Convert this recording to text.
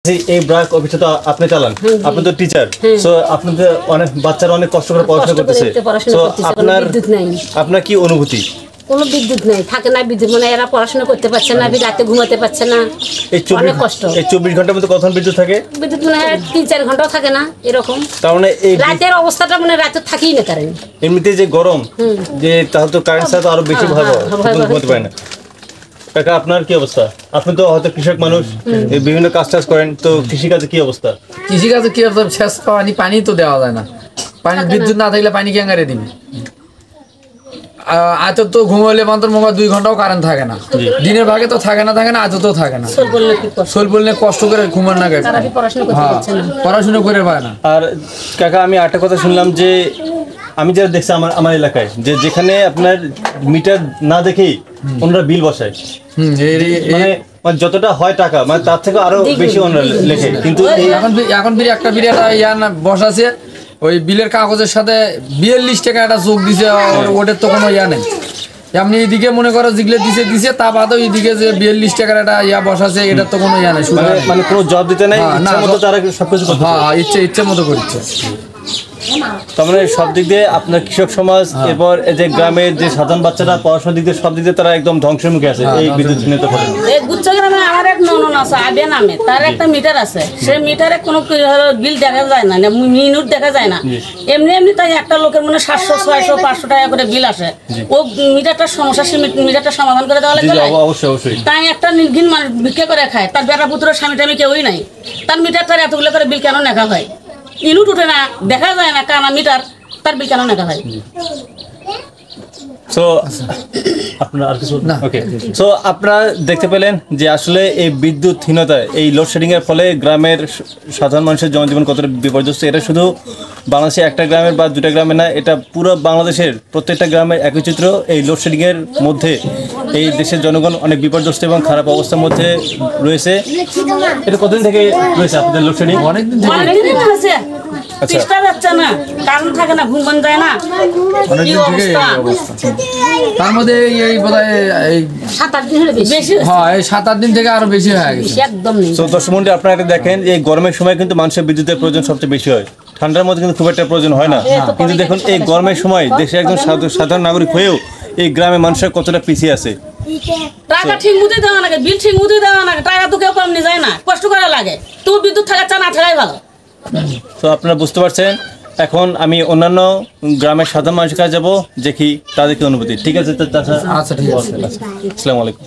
এই ব্রাক অফিসে তো আপনি চালান, আপনি তো টিচার, সো আপনাদের অনেক বাচ্চারা অনেক কষ্ট করে পড়াশোনা করতেছে, সো আপনার কি অনুভূতি? কোনো বিদ্যুৎ নেই, থাকে না বিদ্যুৎ, মানে এরা পড়াশোনা করতে পারছে না, রাতে ঘুমাতে পারছে না, অনেক কষ্ট। এই 24 ঘন্টার মধ্যে কখন বিদ্যুৎ থাকে? বিদ্যুৎ মানে 3-4 ঘন্টাও থাকে না এরকম। তার মানে এই রাতের অবস্থাটা মানে রাতে থাকেই না কারেন্ট। এমনিতে যে গরম, যে তাহলে তো কারেন্ট ছাড়া তো আরো বেশি ভয়াবহ, ঘুমাতে পারে না। কাকা আপনার কি অবস্থা? আপনি তো হয়তো কৃষক মানুষ, বিভিন্ন কাজ টাজ করেন, তো কৃষিকাজে কি অবস্থা? কৃষিকাজে কি অবস্থা? শেষ পানি তো দেওয়া যায় না, পানি বিদ্যুৎ না থাকলে পানি কেঙ্গারে দিবি। আজ তো ঘুমাইলে মাত্র 2 ঘন্টাও কারেন্ট থাকে না, দিনের ভাগে তো থাকে না, আজ তো থাকে না। শোল বললে কষ্ট করে ঘুমান না গেছে, পড়াশোনা করে পায় না। আর কাকা আমি একটা কথা শুনলাম যে আমি যেটা দেখছি আমার এলাকায়, যে যেখানে আপনার মিটার না দেখেই ওনারা বিল বসায়, মানে যতটা হয় টাকা, মানে তার থেকে আরো বেশি ওনারা লেখে। কিন্তু এখন একটা বিরিয়াটা ইয়া না বসাছে, ওই বিলের কাগজের সাথে 42 টাকা একটা যোগ দিছে, ওটার তো কোনো ইয়া নেই। আপনি এইদিকে মনে করো যেগুলো দিছে তা বাদও এইদিকে যে 42 টাকার একটা ইয়া বসাছে, এটার তো কোনো ইয়া নেই, মানে কোনো জব দিতে নাই, তারা সবকিছু ইচ্ছে মতো করছে। তার মানে সব দিক দিয়ে আপনার কৃষক সমাজ, এরপর যে গ্রামের যে সাধারণ বাচ্চারা পড়াশোনার দিক দিয়ে সব দিক দিয়ে তারা একদম ধ্বংসের মুখে আছে এই বিদ্যুৎহীনতা ফলে। এই গুচ্ছগ্রামে আমার এক ননদ আছে, আবে নামে, তার একটা মিটার আছে, সেই মিটারে কোনো বিল দেখা যায় না, মিনিট দেখা যায় না, এমনি তাই একটা লোকের মানে 700, 600, 500 টাকা করে বিল আসে। ও মিটারটার সমস্যা, মিটারটা সমাধান করে দেওয়া লাগবে। অবশ্যই তাই একটা নির্ঘিন মানুষ ভিক্ষা করে খায়, তার বেটা পুত্র স্বামী টামি কেউই নাই, তার মিটারটার এতগুলো করে বিল কেন নেখা হয়? ইউনিট উঠে না, দেখা যায় না কানা মিটার, তার বিল কেন নেখা হয়? সো আপনারা আর কিছু না, ওকে। সো আপনারা দেখতে পেলেন যে আসলে এই বিদ্যুৎহীনতা, এই লোডশেডিং এর ফলে গ্রামের সাধারণ মানুষের জনজীবন কতটা বিপর্যস্ত। এটা শুধু বাংলাদেশে একটা গ্রামের বা 2টা গ্রামে না, এটা পুরো বাংলাদেশের প্রত্যেকটা গ্রামের একই চিত্র। এই লোডশেডিং এর মধ্যে এই দেশের জনগণ অনেক বিপর্যস্ত এবং খারাপ অবস্থার মধ্যে রয়েছে। এটা কতদিন থেকে রয়েছে আপনাদের লোডশেডিং? অনেকদিন আছে। চেষ্টা যাচ্ছে না, কারণ থাকে না, ঘুম যায় না, তার মধ্যে এই বোধহয় 7-8 দিন হলে বেশি, হ্যাঁ এই 7-8 দিন থেকে আরো বেশি হয়ে গেছে একদম নেই। তো দর্শক মণ্ডলী আপনারা এটা দেখেন, এই গরমের সময় কিন্তু মানুষের বিদ্যুতের প্রয়োজন সবচেয়ে বেশি হয়, ঠান্ডার মধ্যে কিন্তু খুব একটা প্রয়োজন হয় না। কিন্তু দেখুন এই গরমের সময় দেশে একজন সাধারণ নাগরিক হয়েও এই গ্রামে মানুষের কতটা পিছিয়ে আছে। টাকা ঠিক মতো দেওয়া লাগে, বিল ঠিক মতো দেওয়া লাগে, টাকা তো কেউ কম নিয়ে যায় না, কষ্ট করা লাগে, তো বিদ্যুৎ থাকা চা না থাকাই ভালো। তো আপনারা বুঝতে পারছেন। এখন আমি অন্যান্য গ্রামের সাধারণ মানুষের কাছে যাবো, দেখি তাদের কি অনুভূতি। ঠিক আছে, আচ্ছা ঠিক আছে, আসসালামু আলাইকুম।